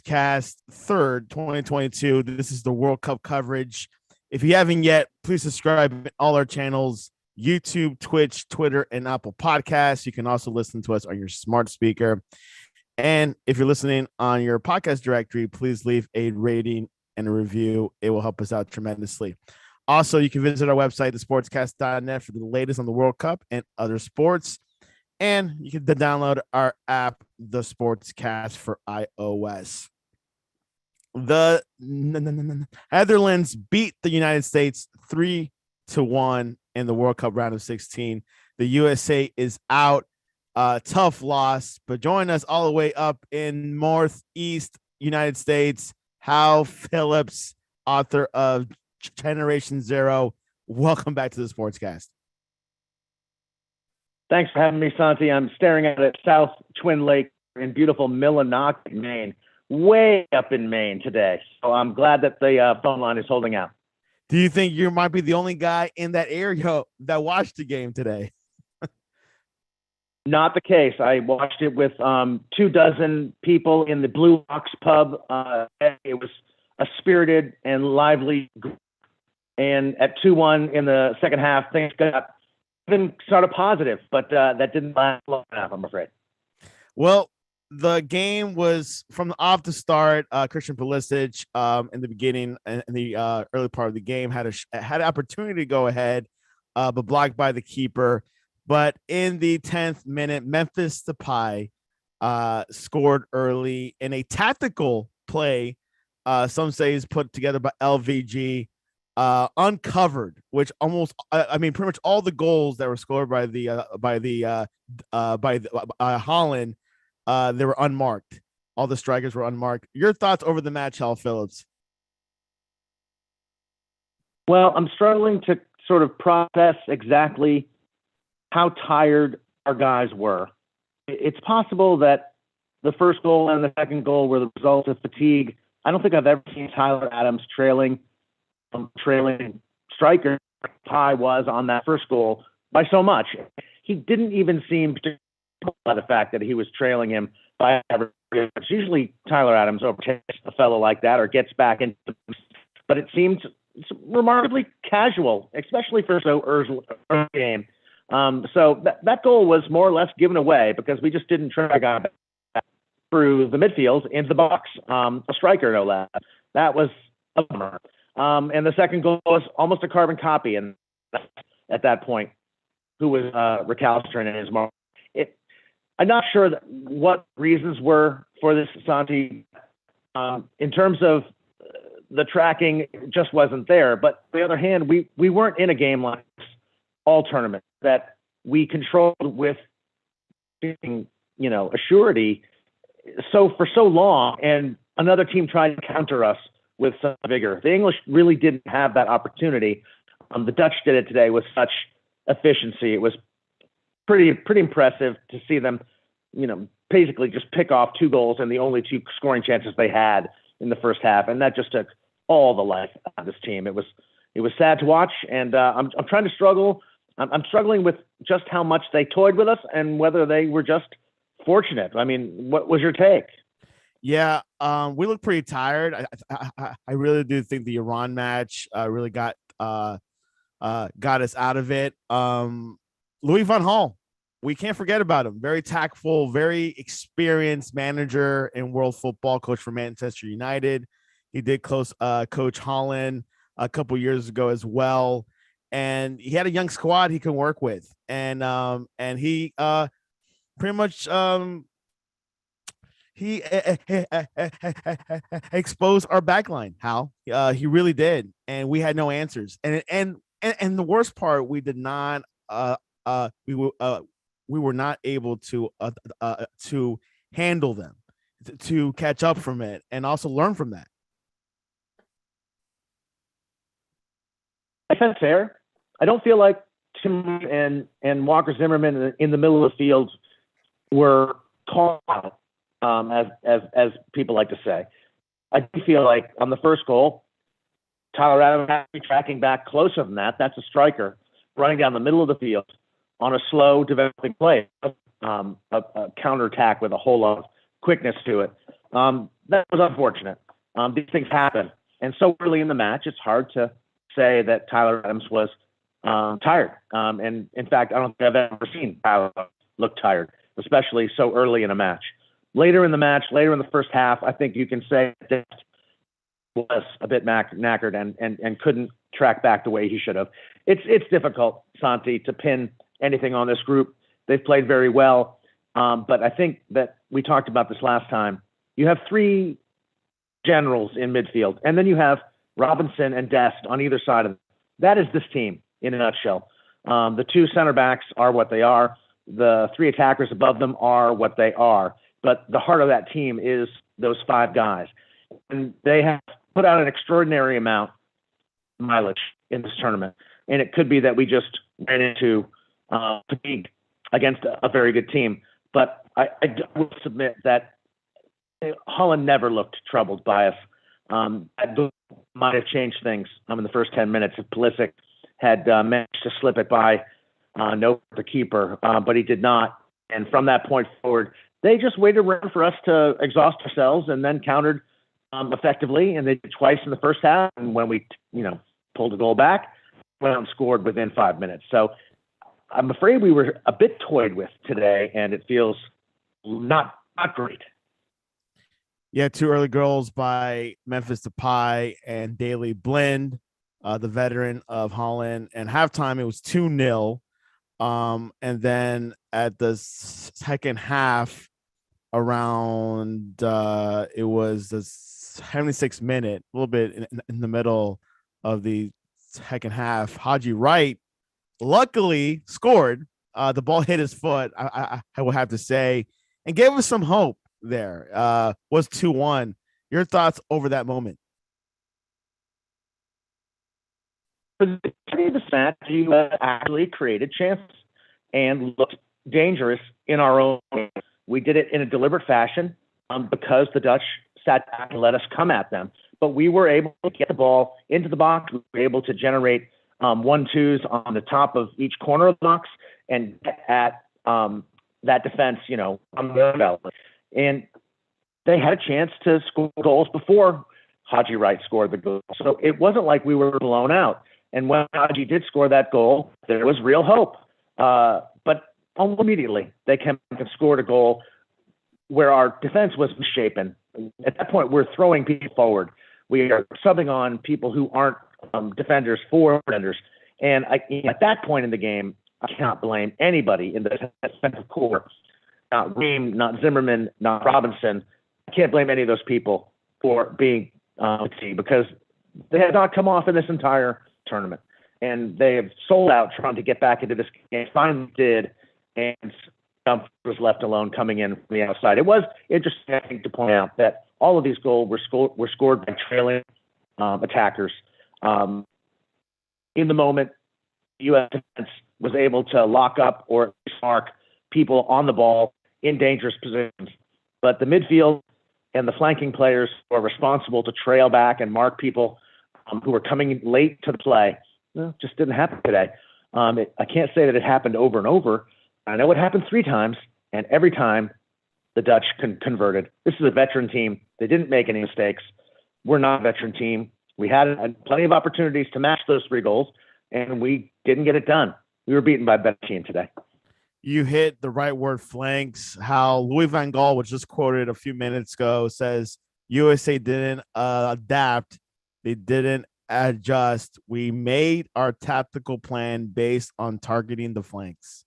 Cast 3rd, 2022. This is the World Cup coverage. If you haven't yet, please subscribe to all our channels: YouTube, Twitch, Twitter, and Apple Podcasts. You can also listen to us on your smart speaker. And if you're listening on your podcast directory, please leave a rating and a review. It will help us out tremendously. Also, you can visit our website, thesportscast.net, for the latest on the World Cup and other sports. And you can download our app, The Sportscast, for iOS. The Netherlands beat the United States 3-1 in the World Cup round of 16. The USA is out. Tough loss, but join us all the way up in Northeast United States, Hal Phillips, author of Generation Zero. Welcome back to the Sportscast. Thanks for having me, Santi. I'm staring out at South Twin Lake in beautiful Millinocket, Maine, way up in Maine today. So I'm glad that the phone line is holding out. Do you think you might be the only guy in that area that watched the game today? Not the case. I watched it with 24 people in the Blue Ox pub. It was a spirited and lively group. And at 2-1 in the second half, things got even sort of positive, but that didn't last long enough, I'm afraid. Well, the game was from off the start. Christian Pulisic in the beginning, in the early part of the game, had an opportunity to go ahead, but blocked by the keeper. But in the 10th minute, Memphis Depay scored early in a tactical play. Some say is put together by LVG. Uncovered, which pretty much all the goals that were scored by Holland, they were unmarked. All the strikers were unmarked. Your thoughts over the match, Hal Phillips? Well, I'm struggling to sort of process exactly how tired our guys were. It's possible that the first goal and the second goal were the result of fatigue. I don't think I've ever seen Tyler Adams trailing striker Ty was on that first goal by so much. He didn't even seem to by the fact that he was trailing him by every. Usually Tyler Adams overtakes a fellow like that or gets back into the, but it seemed remarkably casual, especially for so early game. So that goal was more or less given away because we just didn't try to get back through the midfield into the box. A striker, no less. That was a bummer. And the second goal was almost a carbon copy, and at that point, who was recalcitrant in his mark. I'm not sure what reasons were for this, Santi. In terms of the tracking, it just wasn't there. But on the other hand, we weren't in a game like this all tournament that we controlled with, a surety for so long, and another team tried to counter us with some vigor. The English really didn't have that opportunity. The Dutch did it today with such efficiency. It was pretty impressive to see them, basically just pick off 2 goals and the only 2 scoring chances they had in the first half, and that just took all the life out of this team. It was sad to watch, and I'm trying to struggle. I'm struggling with just how much they toyed with us and whether they were just fortunate. I mean, what was your take? Yeah, we look pretty tired. I really do think the Iran match really got us out of it. Louis van Gaal, we can't forget about him. Very tactful, very experienced manager in world football, coach for Manchester United. He did coach Holland a couple years ago as well, and he had a young squad he can work with, and he pretty much he exposed our backline. How he really did, and we had no answers. And the worst part, we did not. We were not able to handle them, to catch up from it, and also learn from that. That's fair. I don't feel like Tim and Walker Zimmerman in the middle of the field were called out, as people like to say. I do feel like on the first goal, Tyler Adams has to be tracking back closer than that. That's a striker running down the middle of the field on a slow developing play, a counterattack with a whole lot of quickness to it. That was unfortunate. These things happen. And so early in the match, it's hard to say that Tyler Adams was tired. And in fact, I don't think I've ever seen Tyler look tired, especially so early in a match. Later in the match, later in the first half, I think you can say that was a bit knackered and couldn't track back the way he should have. It's difficult, Santi, to pin anything on this group. They've played very well. But I think that we talked about this last time. You have three generals in midfield, and then you have Robinson and Dest on either side of them. That is this team in a nutshell. The two center backs are what they are. The three attackers above them are what they are. But the heart of that team is those five guys. And they have put out an extraordinary amount of mileage in this tournament. And it could be that we just ran into fatigue against a very good team. But I will submit that Holland never looked troubled by us. That goal might have changed things in the first 10 minutes if Pulisic had managed to slip it by the keeper, but he did not. And from that point forward, they just waited around for us to exhaust ourselves and then countered effectively. And they did twice in the first half. And when we, pulled the goal back, went out and scored within 5 minutes. So I'm afraid we were a bit toyed with today, and it feels not great. Yeah, two early goals by Memphis Depay and Daley Blind, the veteran of Holland. And halftime, it was 2-0. And then at the second half, around it was the 76th minute, a little bit in the middle of the second half, Haji Wright luckily scored. The ball hit his foot, I will have to say, and gave us some hope there. Was 2-1. Your thoughts over that moment? For the match, you actually created chances and looked dangerous in our own way. We did it in a deliberate fashion because the Dutch sat back and let us come at them. But we were able to get the ball into the box. We were able to generate 1-2s on the top of each corner of the box and get at that defense, on the development. And they had a chance to score goals before Haji Wright scored the goal. So it wasn't like we were blown out. And when Haji did score that goal, there was real hope. But almost immediately, they came and scored a goal where our defense was misshapen. At that point, we're throwing people forward. We are subbing on people who aren't defenders for defenders. And at that point in the game, I cannot blame anybody in the defensive core. Not Ream, not Zimmerman, not Robinson. I can't blame any of those people for being because they had not come off in this entire tournament. And they have sold out trying to get back into this game. Finally did, and was left alone coming in from the outside. It was interesting, I think, to point out that all of these goals were scored by trailing attackers. In the moment, the U.S. defense was able to lock up or mark people on the ball in dangerous positions. But the midfield and the flanking players who are responsible to trail back and mark people who were coming late to the play, just didn't happen today. I can't say that it happened over and over. I know it happened 3 times, and every time the Dutch converted. This is a veteran team. They didn't make any mistakes. We're not a veteran team. We had plenty of opportunities to match those 3 goals, and we didn't get it done. We were beaten by a better team today. You hit the right word, flanks. How Louis van Gaal was just quoted a few minutes ago says USA didn't adapt. They didn't adjust. We made our tactical plan based on targeting the flanks.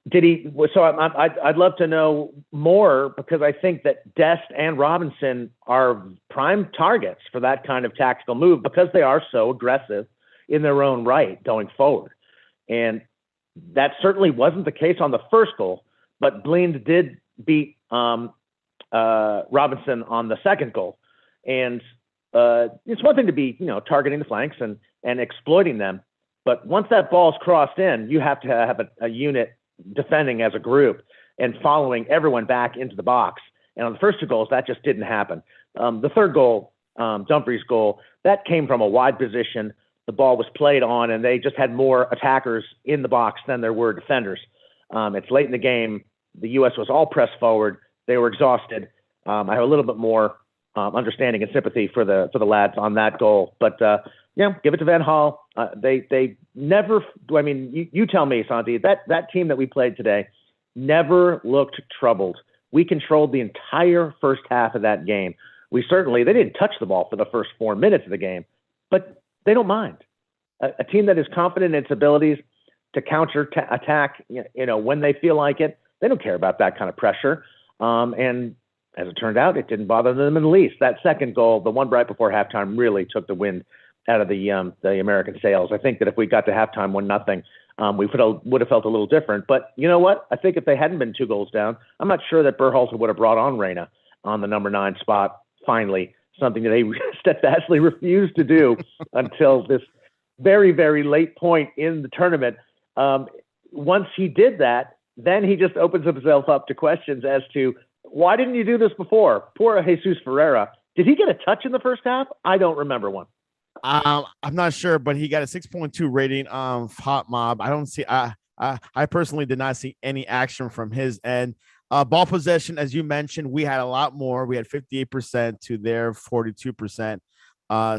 Did he? So I'd love to know more, because I think that Dest and Robinson are prime targets for that kind of tactical move because they are so aggressive in their own right going forward. And that certainly wasn't the case on the first goal, but Blind did beat Robinson on the second goal. And it's one thing to be, targeting the flanks and exploiting them. But once that ball's crossed in, you have to have a unit defending as a group and following everyone back into the box. And on the first 2 goals, that just didn't happen. The third goal, Dumfries' goal, that came from a wide position. The ball was played on, and they just had more attackers in the box than there were defenders. It's late in the game. the U.S. was all pressed forward. They were exhausted. I have a little bit more understanding and sympathy for the lads on that goal. But give it to Van Gaal. They never. I mean, you tell me, Santi. That team that we played today never looked troubled. We controlled the entire first half of that game. They didn't touch the ball for the first 4 minutes of the game, but they don't mind. A team that is confident in its abilities to counter attack, when they feel like it, they don't care about that kind of pressure. And as it turned out, it didn't bother them in the least. That second goal, the one right before halftime, really took the wind out of the American sails. I think that if we got to halftime 1-0, we would have felt a little different. But you know what? I think if they hadn't been 2 goals down, I'm not sure that Berhalter would have brought on Reyna on the number 9 spot finally, something that they steadfastly refused to do until this very, very late point in the tournament. Once he did that, then he just opens himself up to questions as to, why didn't you do this before? Poor Jesus Ferreira. Did he get a touch in the first half? I don't remember one. I'm not sure, but he got a 6.2 rating on Hot Mob. I don't see. I personally did not see any action from his end. Ball possession, as you mentioned, we had a lot more. We had 58% to their 42%.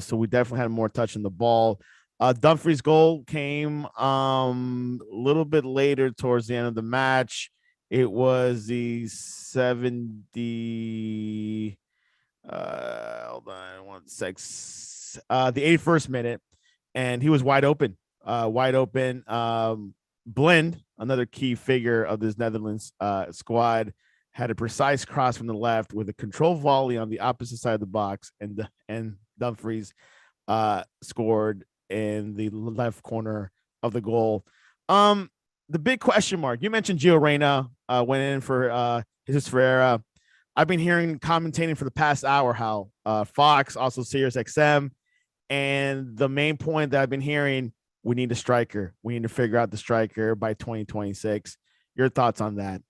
So we definitely had more touch in the ball. Dumfries' goal came a little bit later towards the end of the match. It was the 70. Hold on 1 sec. The 81st minute, and he was wide open. Blind, another key figure of this Netherlands squad, had a precise cross from the left with a control volley on the opposite side of the box, and Dumfries scored in the left corner of the goal. The big question mark, you mentioned Gio Reyna went in for Jesus Ferreira. I've been hearing commentating for the past hour how Fox, also Sirius XM, and the main point that I've been hearing, we need a striker. We need to figure out the striker by 2026. Your thoughts on that?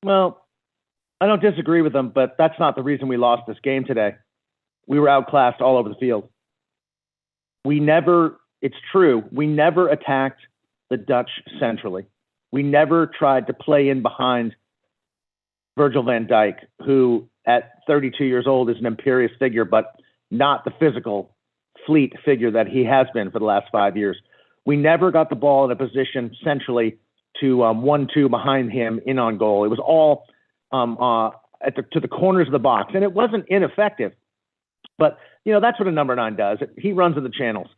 Well, I don't disagree with them, but that's not the reason we lost this game today. We were outclassed all over the field. It's true, we never attacked the Dutch centrally. We never tried to play in behind Virgil van Dijk, who at 32 years old is an imperious figure, but not the physical, fleet figure that he has been for the last 5 years. We never got the ball in a position centrally to 1-2 behind him in on goal. It was all to the corners of the box, and it wasn't ineffective. But, that's what a number 9 does. He runs in the channels,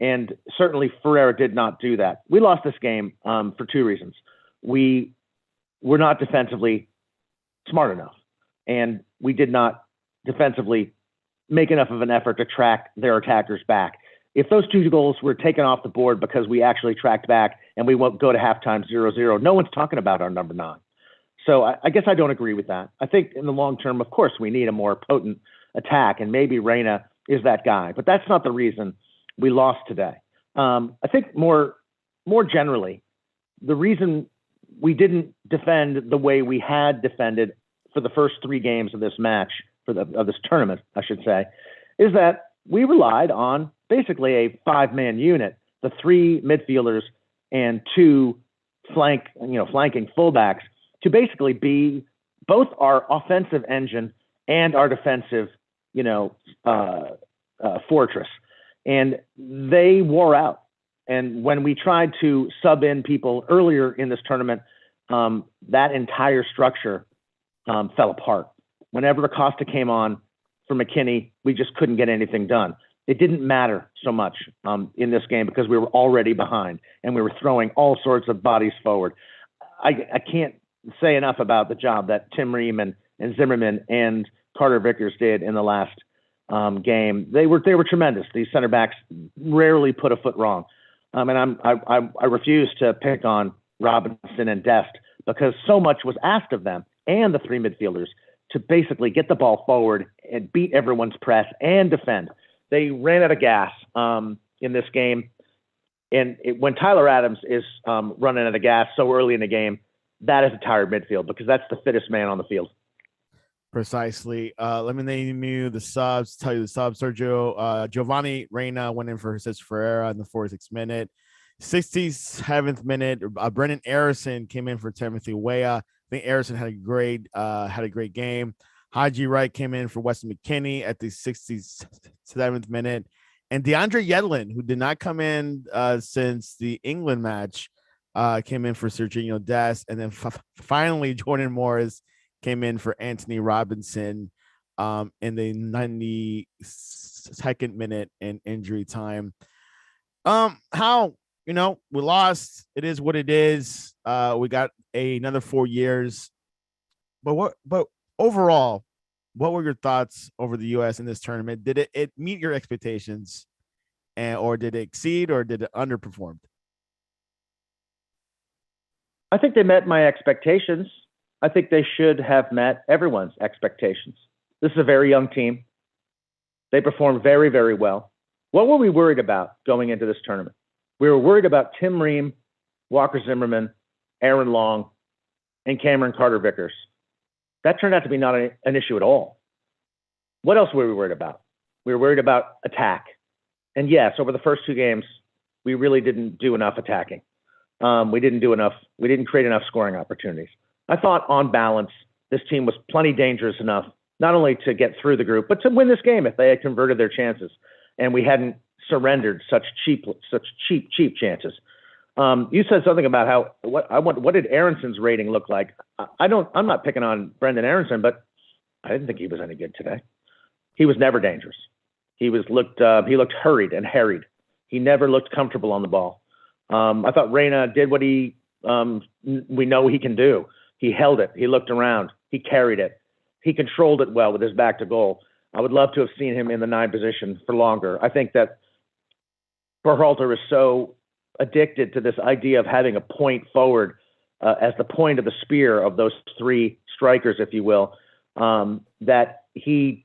and certainly Ferreira did not do that. We lost this game for 2 reasons. We were not defensively smart enough, and we did not defensively make enough of an effort to track their attackers back. If those 2 goals were taken off the board because we actually tracked back and we won't go to halftime 0-0, no one's talking about our number 9. So I guess I don't agree with that. I think in the long term, of course, we need a more potent attack, and maybe Reyna is that guy. But that's not the reason we lost today. I think more generally, the reason we didn't defend the way we had defended for the first 3 games of this match, of this tournament, I should say, is that we relied on basically a 5-man unit, the 3 midfielders and 2 flanking fullbacks, to basically be both our offensive engine and our defensive, fortress. And they wore out. And when we tried to sub in people earlier in this tournament, that entire structure fell apart. Whenever Acosta came on for McKinney, we just couldn't get anything done. It didn't matter so much in this game because we were already behind and we were throwing all sorts of bodies forward. I can't say enough about the job that Tim Ream and Zimmerman and Carter Vickers did in the last game. They were tremendous. These center backs rarely put a foot wrong. And I refuse to pick on Robinson and Dest because so much was asked of them and the 3 midfielders to basically get the ball forward and beat everyone's press and defend. They ran out of gas in this game. And when Tyler Adams is running out of gas so early in the game, that is a tired midfield because that's the fittest man on the field. Precisely. Let me name you the subs. Tell you the subs. Sergio Giovanni Reyna went in for Jesus Ferreira in the 46th minute. 67th minute, Brendan Arison came in for Timothy Weah. I think Arison had a great game. Haji Wright came in for Weston McKennie at the 67th minute. And DeAndre Yedlin, who did not come in since the England match, came in for Serginho Dest. And then finally, Jordan Morris came in for Anthony Robinson in the 92nd minute in injury time. How, we lost. It is what it is. We got another 4 years. But overall, what were your thoughts over the U.S. in this tournament? Did it meet your expectations, or did it exceed, or did it underperform? I think they met my expectations. I think they should have met everyone's expectations. This is a very young team. They performed very, very well. What were we worried about going into this tournament? We were worried about Tim Ream, Walker Zimmerman, Aaron Long, and Cameron Carter-Vickers. That turned out to be not an issue at all. What else were we worried about? We were worried about attack. And yes, over the first 2 games, we really didn't do enough attacking. We didn't create enough scoring opportunities. I thought on balance, this team was plenty dangerous enough, not only to get through the group, but to win this game if they had converted their chances and we hadn't surrendered such cheap chances. You said something about what did Aronson's rating look like? I'm not picking on Brendan Aronson, but I didn't think he was any good today. He was never dangerous. He looked hurried and harried. He never looked comfortable on the ball. I thought Reyna did what we know he can do. He held it. He looked around. He carried it. He controlled it well with his back to goal. I would love to have seen him in the 9 position for longer. I think that Berhalter is so addicted to this idea of having a point forward as the point of the spear of those 3 strikers, if you will, that he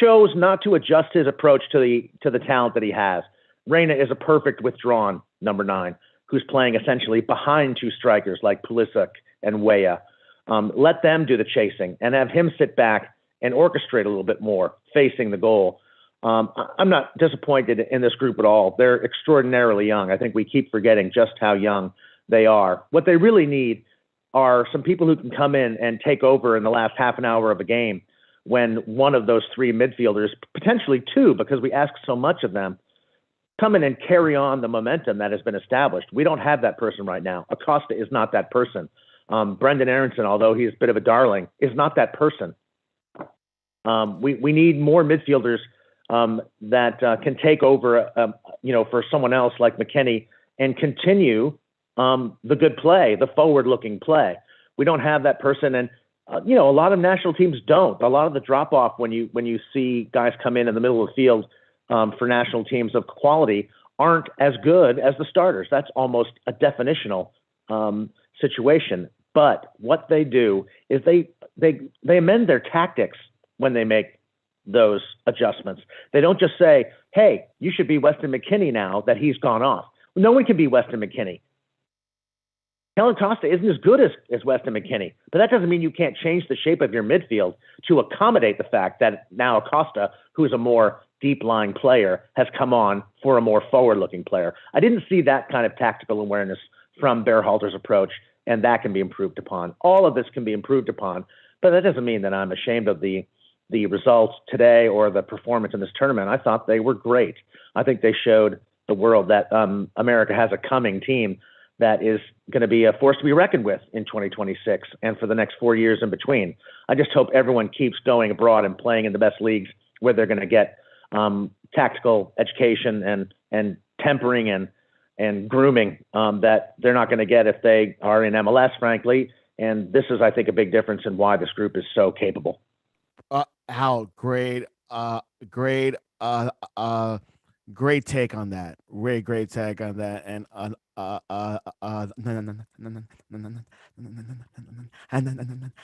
chose not to adjust his approach to the talent that he has. Reyna is a perfect withdrawn number 9, who's playing essentially behind 2 strikers like Pulisic and Weah. Let them do the chasing and have him sit back and orchestrate a little bit more, facing the goal. I'm not disappointed in this group at all. They're extraordinarily young. I think we keep forgetting just how young they are. What they really need are some people who can come in and take over in the last half an hour of a game when one of those 3 midfielders, potentially 2, because we ask so much of them, come in and carry on the momentum that has been established. We don't have that person right now. Acosta is not that person. Brendan Aronson, although he's a bit of a darling, is not that person. We need more midfielders that can take over, for someone else like McKennie and continue the good play, the forward-looking play. We don't have that person, and a lot of national teams don't. A lot of the drop-off when you see guys come in the middle of the field for national teams of quality aren't as good as the starters. That's almost a definitional situation. But what they do is they amend their tactics when they make those adjustments. They don't just say, hey, you should be Weston McKennie now that he's gone off. No one can be Weston McKennie. Helen Costa isn't as good as Weston McKennie, but that doesn't mean you can't change the shape of your midfield to accommodate the fact that now Acosta, who is a more deep-lying player, has come on for a more forward-looking player. I didn't see that kind of tactical awareness from Berhalter's approach, and that can be improved upon. All of this can be improved upon, but that doesn't mean that I'm ashamed of the results today or the performance in this tournament. I thought they were great. I think they showed the world that America has a coming team that is going to be a force to be reckoned with in 2026 and for the next 4 years in between. I just hope everyone keeps going abroad and playing in the best leagues where they're going to get tactical education and tempering and grooming that they're not going to get if they are in MLS, frankly. And this is, I think, a big difference in why this group is so capable. Hal, great take on that. Really great take on that. And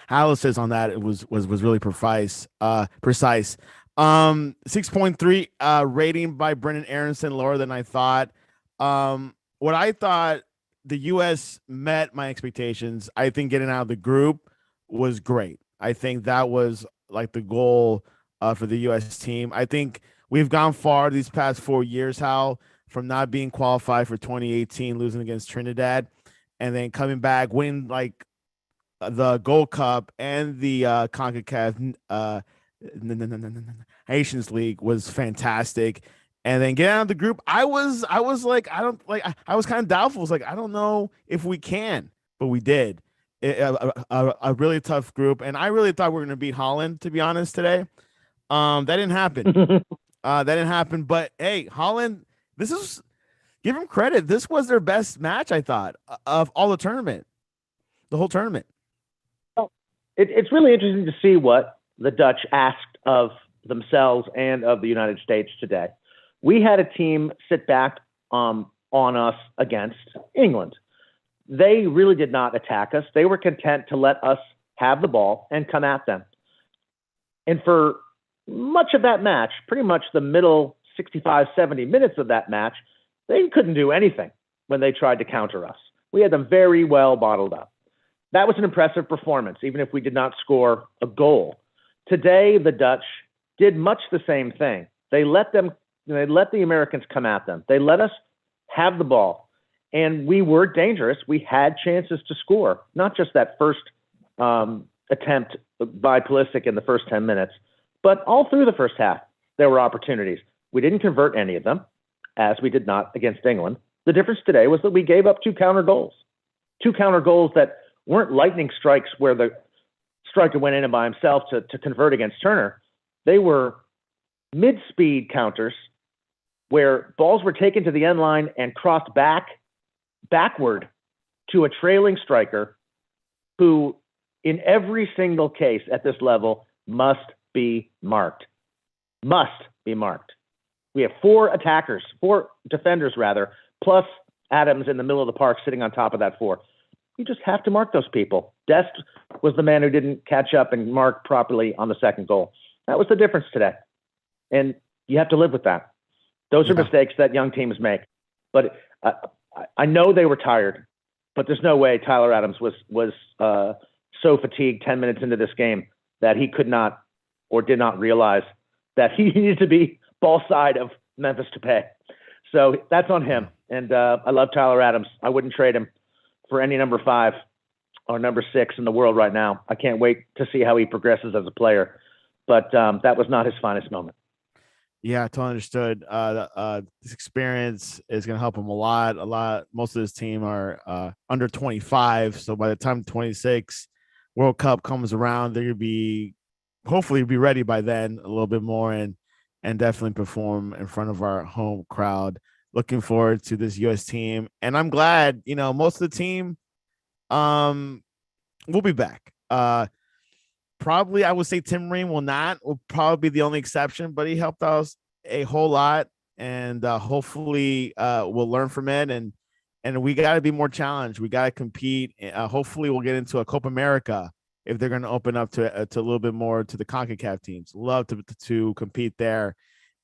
analysis on that it was really precise. 6.3 rating by Brendan Aronson, lower than I thought. What I thought, the U.S. met my expectations. I think getting out of the group was great. I think that was like the goal for the U.S. team. I think we've gone far these past 4 years, Hal. from not being qualified for 2018, losing against Trinidad, and then coming back, winning like the Gold Cup and the CONCACAF Nations League was fantastic. And then getting out of the group, I was like, I was kind of doubtful. I was like, I don't know if we can, but we did. A really tough group, and I really thought we were going to beat Holland, to be honest, today. That didn't happen. That didn't happen. But hey, Holland, this is give them credit. This was their best match, I thought, of all the tournament, the whole tournament. Well, it's really interesting to see what the Dutch asked of themselves and of the United States today. We had a team sit back on us against England. They really did not attack us. They were content to let us have the ball and come at them. And for much of that match, pretty much the middle 65, 70 minutes of that match, they couldn't do anything when they tried to counter us. We had them very well bottled up. That was an impressive performance, even if we did not score a goal. Today, the Dutch did much the same thing. They let the Americans come at them. They let us have the ball. And we were dangerous. We had chances to score, not just that first attempt by Pulisic in the first 10 minutes, but all through the first half, there were opportunities. We didn't convert any of them, as we did not against England. The difference today was that we gave up two counter goals that weren't lightning strikes where the striker went in by himself to convert against Turner. They were mid-speed counters where balls were taken to the end line and crossed backward to a trailing striker who, in every single case at this level, must be marked. Must be marked. We have four defenders, plus Adams in the middle of the park sitting on top of that four. You just have to mark those people. Dest was the man who didn't catch up and mark properly on the second goal. That was the difference today. And you have to live with that. Those are mistakes that young teams make. But I know they were tired, but there's no way Tyler Adams was so fatigued 10 minutes into this game that he could not or did not realize that he needed to be ball side of Memphis Depay. So that's on him. And I love Tyler Adams. I wouldn't trade him for any number 5 or number 6 in the world right now. I can't wait to see how he progresses as a player. But that was not his finest moment. Yeah, I totally understood. This experience is going to help him a lot. Most of his team are under 25. So by the time 26 World Cup comes around, they're going to be hopefully be ready by then a little bit more and definitely perform in front of our home crowd. Looking forward to this U.S. team. And I'm glad, most of the team will be back. Probably, I would say Tim Ream will probably be the only exception, but he helped us a whole lot, and hopefully we'll learn from it, and we got to be more challenged. We got to compete. Hopefully we'll get into a Copa America if they're going to open up to a little bit more to the CONCACAF teams. Love to compete there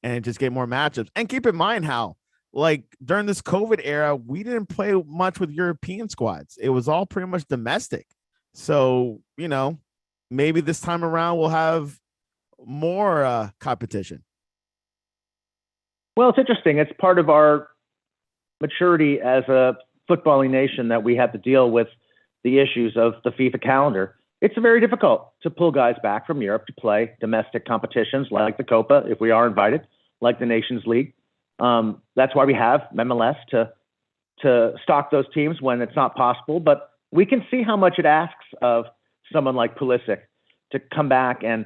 and just get more matchups. And keep in mind how, like, during this COVID era, we didn't play much with European squads. It was all pretty much domestic. So, maybe this time around we'll have more competition. Well, it's interesting. It's part of our maturity as a footballing nation that we have to deal with the issues of the FIFA calendar. It's very difficult to pull guys back from Europe to play domestic competitions like the Copa, if we are invited, like the Nations League. That's why we have MLS to stock those teams when it's not possible. But we can see how much it asks of someone like Pulisic to come back and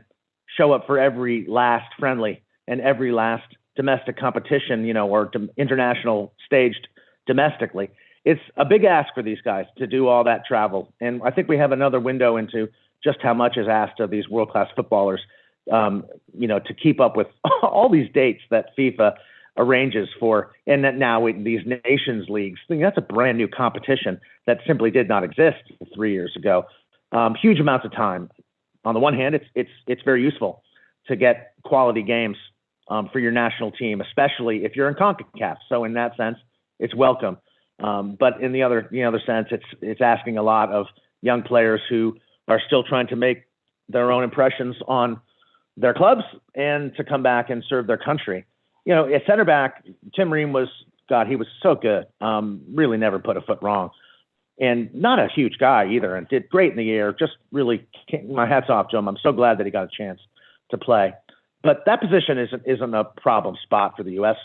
show up for every last friendly and every last domestic competition, or international staged domestically. It's a big ask for these guys to do all that travel. And I think we have another window into just how much is asked of these world-class footballers, to keep up with all these dates that FIFA arranges for. And that now these Nations Leagues, that's a brand new competition that simply did not exist 3 years ago. Huge amounts of time. On the one hand, it's very useful to get quality games for your national team, especially if you're in CONCACAF. So in that sense, it's welcome. But in the other sense, it's asking a lot of young players who are still trying to make their own impressions on their clubs and to come back and serve their country. At center back, Tim Ream was God, he was so good. Really never put a foot wrong. And not a huge guy either, and did great in the air. Just really, my hat's off to him. I'm so glad that he got a chance to play. But that position isn't a problem spot for the U.S.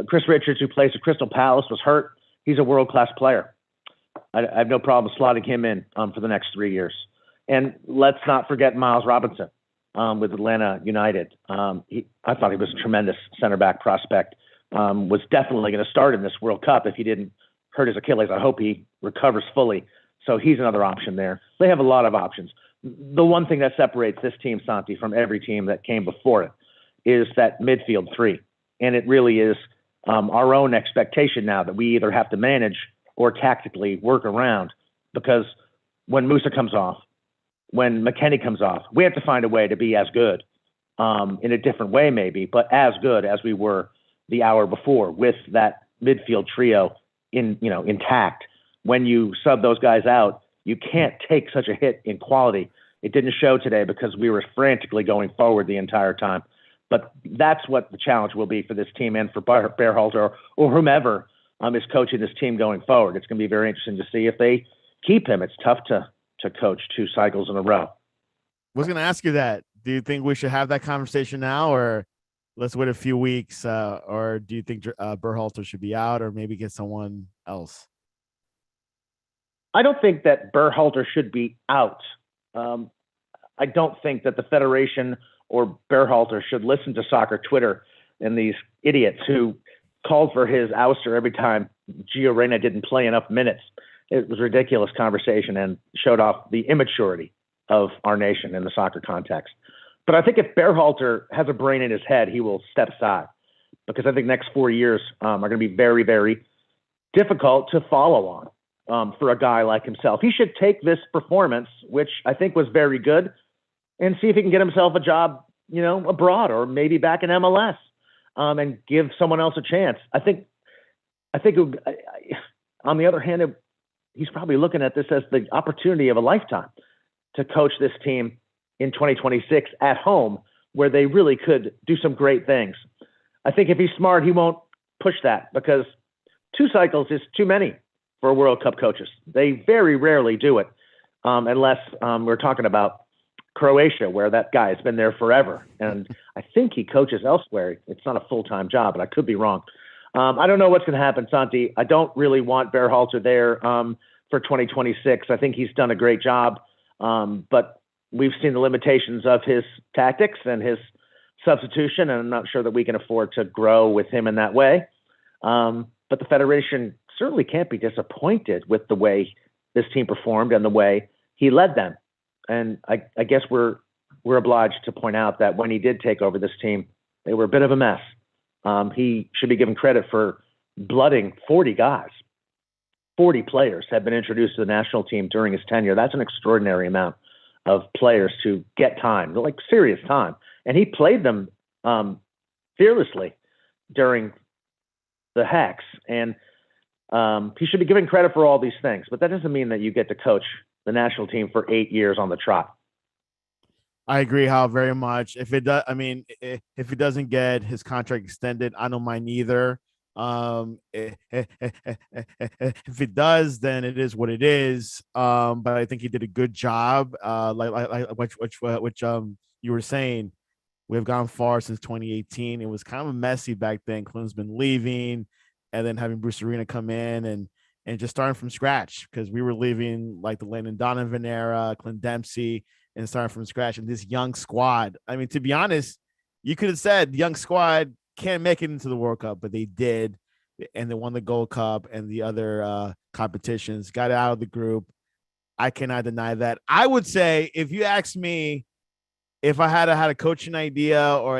Chris Richards, who plays at Crystal Palace, was hurt. He's a world-class player. I have no problem slotting him in for the next 3 years. And let's not forget Miles Robinson with Atlanta United. I thought he was a tremendous center back prospect. Was definitely going to start in this World Cup if he didn't hurt his Achilles. I hope he recovers fully. So he's another option there. They have a lot of options. The one thing that separates this team, Santi, from every team that came before it is that midfield three. And it really is our own expectation now that we either have to manage or tactically work around, because when Musa comes off, when McKennie comes off, we have to find a way to be as good in a different way maybe, but as good as we were the hour before with that midfield trio intact. When you sub those guys out, you can't take such a hit in quality. It didn't show today because we were frantically going forward the entire time. But that's what the challenge will be for this team and for Berhalter or whomever is coaching this team going forward. It's going to be very interesting to see if they keep him. It's tough to coach 2 cycles in a row. I was going to ask you that. Do you think we should have that conversation now, or let's wait a few weeks? Or do you think Berhalter should be out, or maybe get someone else? I don't think that Berhalter should be out. I don't think that the Federation or Berhalter should listen to soccer Twitter and these idiots who called for his ouster every time Gio Reyna didn't play enough minutes. It was a ridiculous conversation and showed off the immaturity of our nation in the soccer context. But I think if Berhalter has a brain in his head, he will step aside, because I think next 4 years are going to be very, very difficult to follow on for a guy like himself. He should take this performance, which I think was very good, and see if he can get himself a job, abroad or maybe back in MLS, and give someone else a chance. I think on the other hand, he's probably looking at this as the opportunity of a lifetime to coach this team in 2026 at home, where they really could do some great things. I think if he's smart, he won't push that, because 2 cycles is too many for World Cup coaches. They very rarely do it, unless we're talking about Croatia, where that guy has been there forever. And I think he coaches elsewhere. It's not a full-time job, but I could be wrong. I don't know what's going to happen, Santi. I don't really want Berhalter there for 2026. I think he's done a great job, but we've seen the limitations of his tactics and his substitution, and I'm not sure that we can afford to grow with him in that way. But the Federation certainly can't be disappointed with the way this team performed and the way he led them. And I guess we're obliged to point out that when he did take over this team, they were a bit of a mess. He should be given credit for blooding 40 guys. 40 players have been introduced to the national team during his tenure. That's an extraordinary amount of players to get time, like serious time. And he played them fearlessly during the Hex. And he should be given credit for all these things. But that doesn't mean that you get to coach the national team for 8 years on the trot. I agree, Hal, very much. If it does, if he doesn't get his contract extended, I don't mind either. If it does, then it is what it is. But I think he did a good job. Which you were saying, we have gone far since 2018. It was kind of messy back then. Clinton's been leaving, and then having Bruce Arena come in and just starting from scratch, because we were leaving like the Landon Donovan era, Clint Dempsey, and starting from scratch. And this young squad, to be honest, you could have said the young squad can't make it into the World Cup, but they did. And they won the Gold Cup and the other competitions, got out of the group. I cannot deny that. I would say, if you ask me, if I had a coaching idea or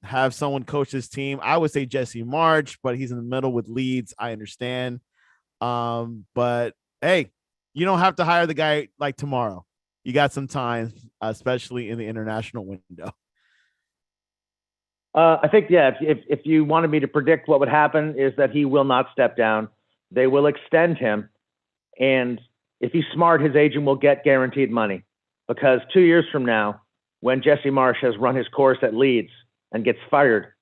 have someone coach this team, I would say Jesse March, but he's in the middle with Leeds. I understand. But hey, you don't have to hire the guy like tomorrow. You got some time, especially in the international window. I think, if you wanted me to predict what would happen, is that he will not step down. They will extend him. And if he's smart, his agent will get guaranteed money. Because 2 years from now, when Jesse Marsh has run his course at Leeds and gets fired,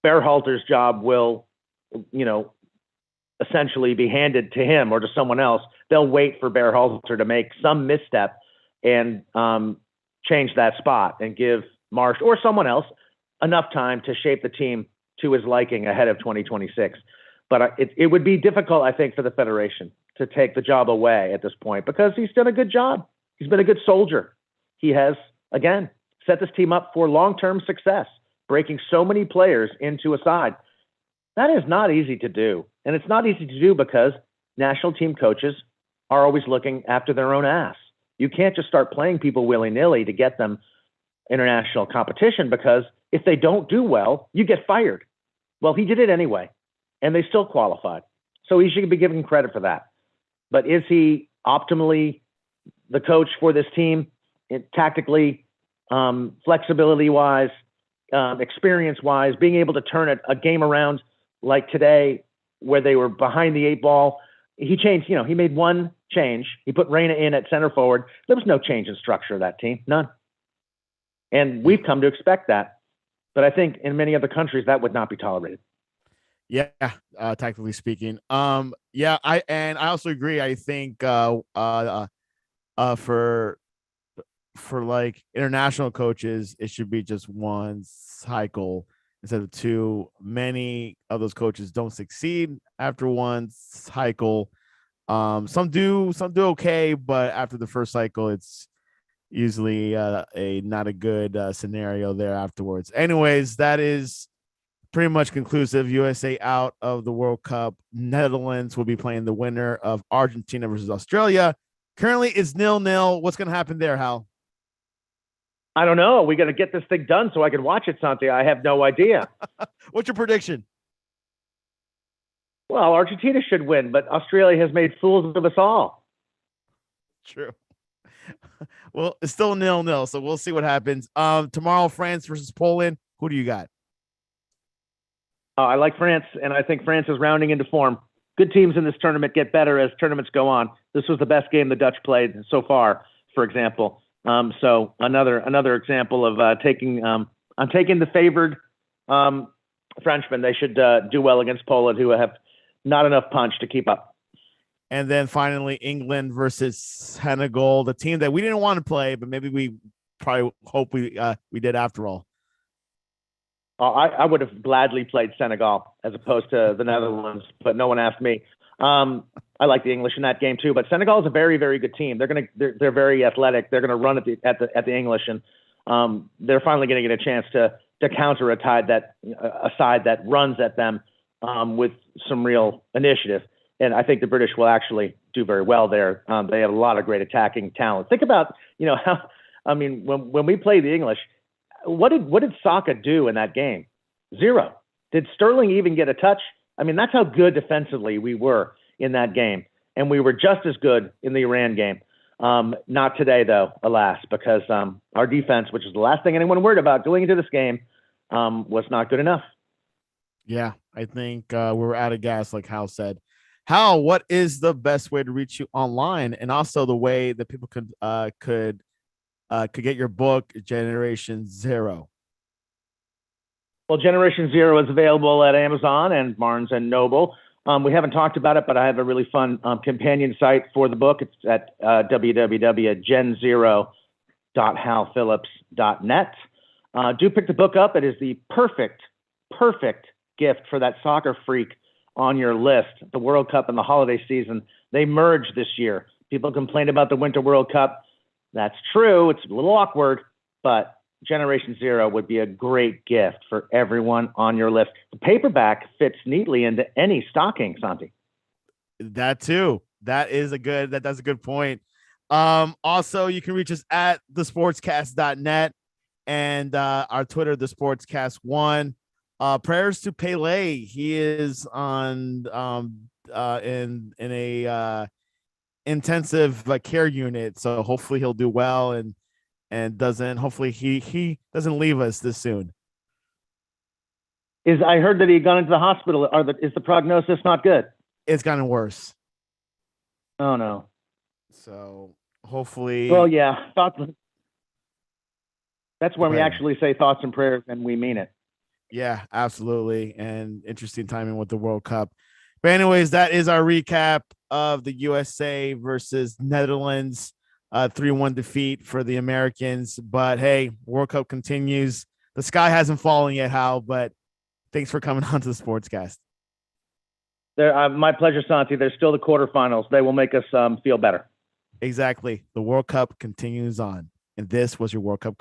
Berhalter's job will, you know, essentially be handed to him or to someone else. They'll wait for Berhalter to make some misstep and change that spot and give Marsh or someone else enough time to shape the team to his liking ahead of 2026. But it would be difficult, I think, for the Federation to take the job away at this point because he's done a good job. He's been a good soldier. He has, again, set this team up for long-term success, breaking so many players into a side. That is not easy to do. And it's not easy to do because national team coaches are always looking after their own ass. You can't just start playing people willy-nilly to get them international competition because if they don't do well, you get fired. Well, he did it anyway, and they still qualified. So he should be given credit for that. But is he optimally the coach for this team, tactically, flexibility-wise, experience-wise, being able to turn a game around like today where they were behind the eight ball? He changed, he made one change. He put Reyna in at center forward. There was no change in structure of that team, none. And we've come to expect that. But I think in many other countries that would not be tolerated. Yeah, tactically speaking. Yeah, I also agree. I think for like international coaches, it should be just one cycle instead of two. Many of those coaches don't succeed after one cycle. Some do okay, but after the first cycle, it's usually a not a good scenario there afterwards. Anyways, that is pretty much conclusive. USA out of the World Cup. Netherlands will be playing the winner of Argentina versus Australia. Currently, it's 0-0. What's going to happen there, Hal? I don't know. We got to get this thing done so I can watch it, Santi. I have no idea. What's your prediction? Well, Argentina should win, but Australia has made fools of us all. True. Well, it's still 0-0, so we'll see what happens. Tomorrow, France versus Poland. Who do you got? I like France, and I think France is rounding into form. Good teams in this tournament get better as tournaments go on. This was the best game the Dutch played so far, for example. So another example of I'm taking the favored Frenchmen. They should do well against Poland, who have not enough punch to keep up. And then finally, England versus Senegal, the team that we didn't want to play, but maybe we probably hope we did after all. I would have gladly played Senegal as opposed to the Netherlands, but no one asked me. I like the English in that game too, but Senegal is a very, very good team. They're very athletic. They're gonna run at the English, and they're finally going to get a chance to counter a side that runs at them with some real initiative. And I think the British will actually do very well there. They have a lot of great attacking talent. Think about when we play the English, what did Saka do in that game? Zero. Did Sterling even get a touch? I mean, that's how good defensively we were in that game. And we were just as good in the Iran game. Not today, though, alas, because our defense, which is the last thing anyone worried about going into this game, was not good enough. Yeah, I think we were out of gas, like Hal said. Hal, what is the best way to reach you online, and also the way that people could get your book, Generation Zero? Well, Generation Zero is available at Amazon and Barnes and Noble. We haven't talked about it, but I have a really fun companion site for the book. It's at www.genzero.halphillips.net. Do pick the book up. It is the perfect gift for that soccer freak on your list. The World Cup and the holiday season, they merge this year. People complain about the Winter World Cup. That's true. It's a little awkward, but Generation Zero would be a great gift for everyone on your list. The paperback fits neatly into any stocking, Santi. That too. That's a good point. Also, you can reach us at thesportscast.net and our Twitter, thesportscast1. Prayers to Pele. He is on in a intensive care unit, so hopefully he'll do well and hopefully he doesn't leave us this soon. I heard that he had gone into the hospital. Is the prognosis not good? It's gotten worse. Oh no. So hopefully. Well, yeah. That's when we actually say thoughts and prayers and we mean it. Yeah, absolutely. And interesting timing with the World Cup. But anyways, that is our recap of the USA versus Netherlands 3-1 defeat for the Americans. But hey, World Cup continues. The sky hasn't fallen yet, Hal, but thanks for coming on to the Sportscast. My pleasure, Santi. There's still the quarterfinals. They will make us feel better. Exactly. The World Cup continues on. And this was your World Cup